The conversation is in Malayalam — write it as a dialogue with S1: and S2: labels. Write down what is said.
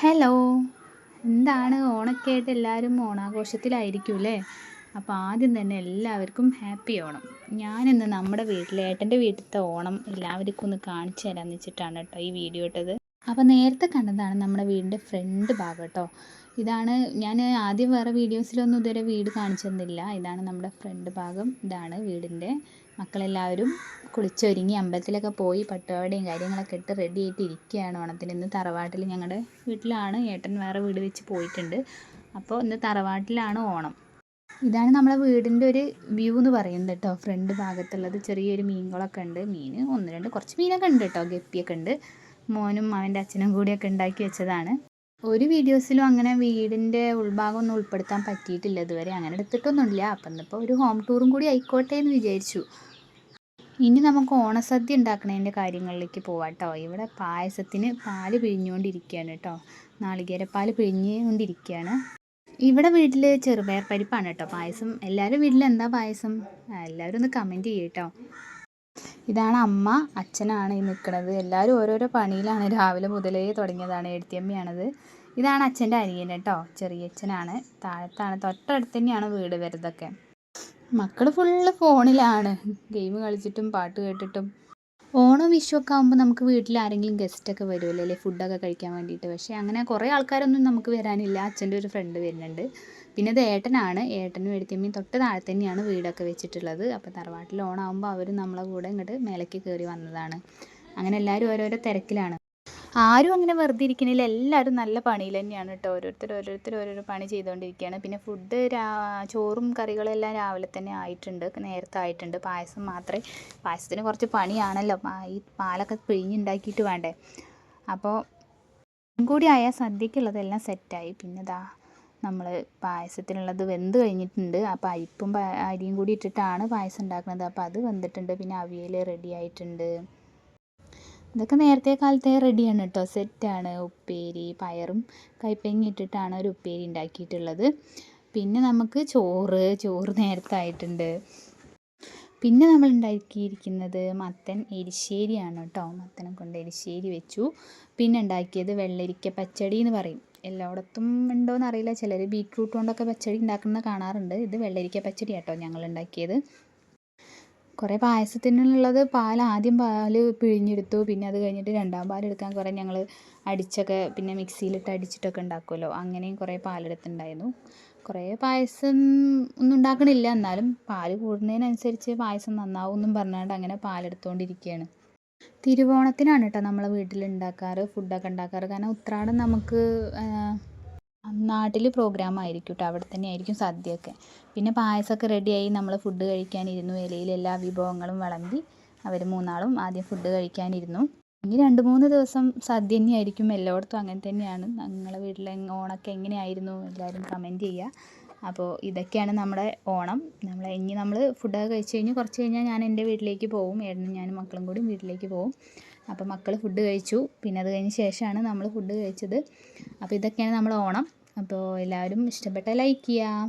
S1: ഹലോ. എന്താണ് ഓണമൊക്കെ ആയിട്ട് എല്ലാവരും ഓണാഘോഷത്തിലായിരിക്കുമല്ലേ? അപ്പോൾ ആദ്യം തന്നെ എല്ലാവർക്കും ഹാപ്പി ഓണം. ഞാനിന്ന് നമ്മുടെ ഏട്ടൻ്റെ വീട്ടിലത്തെ ഓണം എല്ലാവർക്കും ഒന്ന് കാണിച്ചു തരാമെന്ന് വെച്ചിട്ടാണ് കേട്ടോ ഈ വീഡിയോ ഇട്ടത്. അപ്പോൾ നേരത്തെ കണ്ടതാണ് നമ്മുടെ വീടിൻ്റെ ഫ്രണ്ട് ഭാഗം കേട്ടോ. ഇതാണ് ഞാൻ ആദ്യം വേറെ വീഡിയോസിലൊന്നും ഇതുവരെ വീട് കാണിച്ചു തന്നില്ല. ഇതാണ് നമ്മുടെ ഫ്രണ്ട് ഭാഗം. ഇതാണ് വീടിൻ്റെ. മക്കളെല്ലാവരും കുളിച്ചൊരുങ്ങി അമ്പലത്തിലൊക്കെ പോയി പട്ടുപാവാടയും കാര്യങ്ങളൊക്കെ ഇട്ട് റെഡി ആയിട്ട് ഇരിക്കുകയാണ് ഓണത്തിന്. ഇന്ന് തറവാട്ടിൽ ഞങ്ങളുടെ വീട്ടിലാണ്, ഏട്ടൻ വേറെ വീട് വെച്ച് പോയിട്ടുണ്ട്. അപ്പോൾ ഇന്ന് തറവാട്ടിലാണ് ഓണം. ഇതാണ് നമ്മളെ വീടിൻ്റെ ഒരു വ്യൂ എന്ന് പറയുന്നത് കേട്ടോ. ഫ്രണ്ട് ഭാഗത്തുള്ളത് ചെറിയൊരു മീനുകളൊക്കെ ഉണ്ട്. മീൻ ഒന്ന് രണ്ട് കുറച്ച് മീനൊക്കെ ഉണ്ട് കേട്ടോ. ഗപ്പിയൊക്കെ ഉണ്ട്. മോനും അവൻ്റെ അച്ഛനും കൂടിയൊക്കെ ഉണ്ടാക്കി വെച്ചതാണ്. ഒരു വീഡിയോസിലും അങ്ങനെ വീടിൻ്റെ ഉൾഭാഗം ഒന്നും ഉൾപ്പെടുത്താൻ പറ്റിയിട്ടില്ല ഇതുവരെ. അങ്ങനെ എടുത്തിട്ടൊന്നുമില്ല. അപ്പം ഇന്നിപ്പോൾ ഒരു ഹോം ടൂറും കൂടി ആയിക്കോട്ടെ എന്ന് വിചാരിച്ചു. ഇനി നമുക്ക് ഓണസദ്യ ഉണ്ടാക്കുന്നതിൻ്റെ കാര്യങ്ങളിലേക്ക് പോവാം കേട്ടോ. ഇവിടെ പായസത്തിന് പാല് പിഴിഞ്ഞുകൊണ്ടിരിക്കുകയാണ് കേട്ടോ. നാളികേരപ്പാൽ പിഴിഞ്ഞുകൊണ്ടിരിക്കുകയാണ്. ഇവിടെ വീട്ടിൽ ചെറുപയർ പരിപ്പാണ് കേട്ടോ പായസം. എല്ലാവരും വീട്ടിൽ എന്താ പായസം? എല്ലാവരും ഒന്ന് കമൻറ്റ് ചെയ്യും കേട്ടോ. ഇതാണ് അമ്മ, അച്ഛനാണ് ഈ നിൽക്കുന്നത്. എല്ലാവരും ഓരോരോ പണിയിലാണ്. രാവിലെ മുതലേ തുടങ്ങിയതാണ്. എഴുത്തിയമ്മയാണത്. ഇതാണ് അച്ഛൻ്റെ അനിയൻ കേട്ടോ. ചെറിയച്ഛനാണ്. താഴത്താണ്, തൊട്ടടുത്ത് തന്നെയാണ് വീട് വരുന്നതൊക്കെ. മക്കൾ ഫുള്ള് ഫോണിലാണ്, ഗെയിം കളിച്ചിട്ടും പാട്ട് കേട്ടിട്ടും. ഓണം വിഷുവൊക്കെ ആകുമ്പോൾ നമുക്ക് വീട്ടിൽ ആരെങ്കിലും ഗസ്റ്റൊക്കെ വരുമല്ലോ അല്ലേ, ഫുഡൊക്കെ കഴിക്കാൻ വേണ്ടിയിട്ട്. പക്ഷേ അങ്ങനെ കുറേ ആൾക്കാരൊന്നും നമുക്ക് വരാനില്ല. അച്ഛൻ്റെ ഒരു ഫ്രണ്ട് വരുന്നുണ്ട്. പിന്നെ ഇത് ഏട്ടനാണ്. ഏട്ടനും എഴുത്തിയമ്മയും തൊട്ട് താഴെ തന്നെയാണ് വീടൊക്കെ വെച്ചിട്ടുള്ളത്. അപ്പോൾ തറവാട്ടിൽ ഓണമാകുമ്പോൾ അവർ നമ്മളെ കൂടെ ഇങ്ങോട്ട് മേലേക്ക് കയറി വന്നതാണ്. അങ്ങനെ എല്ലാവരും ഓരോരോ തിരക്കിലാണ്. ആരും അങ്ങനെ വെറുതെ ഇരിക്കണില്ല. എല്ലാവരും നല്ല പണിയിൽ തന്നെയാണ് കേട്ടോ. ഓരോരുത്തർ ഓരോരോ പണി ചെയ്തുകൊണ്ടിരിക്കുകയാണ്. പിന്നെ ഫുഡ് ചോറും കറികളും എല്ലാം രാവിലെ തന്നെ ആയിട്ടുണ്ട്, നേരത്തെ ആയിട്ടുണ്ട്. പായസം മാത്രമേ, പായസത്തിന് കുറച്ച് പണിയാണല്ലോ, ഈ പാലൊക്കെ പിഴിഞ്ഞുണ്ടാക്കിയിട്ട് വേണ്ടേ. അപ്പോൾ കൂടി ആയാൽ സദ്യക്കുള്ളതെല്ലാം സെറ്റായി. പിന്നെ ഇതാ നമ്മൾ പായസത്തിനുള്ളത് വെന്ത് കഴിഞ്ഞിട്ടുണ്ട്. അപ്പോൾ അരിയും കൂടി ഇട്ടിട്ടാണ് പായസം ഉണ്ടാക്കുന്നത്. അപ്പോൾ അത് വെന്തിട്ടുണ്ട്. പിന്നെ അവിയൽ റെഡി ആയിട്ടുണ്ട്. ഇതൊക്കെ നേരത്തെ കാലത്തെ റെഡിയാണ് കേട്ടോ, സെറ്റാണ്. ഉപ്പേരി, പയറും കൈപ്പങ്ങ ഇട്ടിട്ടാണ് ഒരു ഉപ്പേരി ഉണ്ടാക്കിയിട്ടുള്ളത്. പിന്നെ നമുക്ക് ചോറ് നേരത്തെ ആയിട്ടുണ്ട്. പിന്നെ നമ്മൾ ഉണ്ടാക്കിയിരിക്കുന്നത് മത്തൻ എരിശ്ശേരിയാണ് കേട്ടോ. മത്തനെ കൊണ്ട് എരിശ്ശേരി വെച്ചു. പിന്നെ ഉണ്ടാക്കിയത് വെള്ളരിക്ക പച്ചടി എന്ന് പറയും. എല്ലായിടത്തും ഉണ്ടോയെന്ന് അറിയില്ല. ചിലർ ബീറ്റ്റൂട്ട് കൊണ്ടൊക്കെ പച്ചടി ഉണ്ടാക്കുന്നത് കാണാറുണ്ട്. ഇത് വെള്ളരിക്ക പച്ചടി കേട്ടോ ഞങ്ങൾ ഉണ്ടാക്കിയത്. കുറേ പായസത്തിനുള്ളത് ആദ്യം പാൽ പിഴിഞ്ഞെടുത്തു. പിന്നെ അത് കഴിഞ്ഞിട്ട് രണ്ടാം പാലെടുക്കാൻ കുറേ ഞങ്ങൾ അടിച്ചൊക്കെ, പിന്നെ മിക്സിയിലിട്ട് അടിച്ചിട്ടൊക്കെ ഉണ്ടാക്കുമല്ലോ, അങ്ങനെയും കുറേ പാലെടുത്തിട്ടുണ്ടായിരുന്നു. കുറേ പായസം ഒന്നും ഉണ്ടാക്കണില്ല, എന്നാലും പാൽ കൂടുന്നതിനനുസരിച്ച് പായസം നന്നാവും എന്നും പറഞ്ഞുകൊണ്ട് അങ്ങനെ പാലെടുത്തുകൊണ്ടിരിക്കുകയാണ്. തിരുവോണത്തിനാണ് കേട്ടോ നമ്മളെ വീട്ടിൽ ഉണ്ടാക്കാറ്, ഫുഡൊക്കെ ഉണ്ടാക്കാറ്. കാരണം ഉത്രാടം നമുക്ക് നാട്ടിൽ പ്രോഗ്രാം ആയിരിക്കും കേട്ടോ. അവിടെ തന്നെ ആയിരിക്കും സദ്യയൊക്കെ. പിന്നെ പായസമൊക്കെ റെഡിയായി നമ്മൾ ഫുഡ് കഴിക്കാനിരുന്നു. ഇലയിൽ എല്ലാ വിഭവങ്ങളും വിളമ്പി അവർ മൂന്നാളും ആദ്യം ഫുഡ് കഴിക്കാനിരുന്നു. ഇനി 2-3 ദിവസം സദ്യ തന്നെയായിരിക്കും. എല്ലായിടത്തും അങ്ങനെ തന്നെയാണ്. നിങ്ങളുടെ വീട്ടിലെ ഓണമൊക്കെ എങ്ങനെയായിരുന്നു എല്ലാവരും കമൻറ്റ് ചെയ്യുക. അപ്പോൾ ഇതൊക്കെയാണ് നമ്മുടെ ഓണം. ഇനി നമ്മൾ ഫുഡൊക്കെ കഴിച്ച് കഴിഞ്ഞ് കുറച്ച് കഴിഞ്ഞാൽ ഞാൻ എൻ്റെ വീട്ടിലേക്ക് പോകും. ഏട്ടനും ഞാനും മക്കളും കൂടി വീട്ടിലേക്ക് പോകും. അപ്പോൾ മക്കൾ ഫുഡ് കഴിച്ചു. പിന്നെ അത് കഴിഞ്ഞ് ശേഷമാണ് നമ്മൾ ഫുഡ് കഴിച്ചത്. അപ്പോൾ ഇതൊക്കെയാണ് നമ്മൾ ഓണം. അപ്പോൾ എല്ലാവരും ഇഷ്ടപ്പെട്ടാൽ ലൈക്ക് ചെയ്യുക.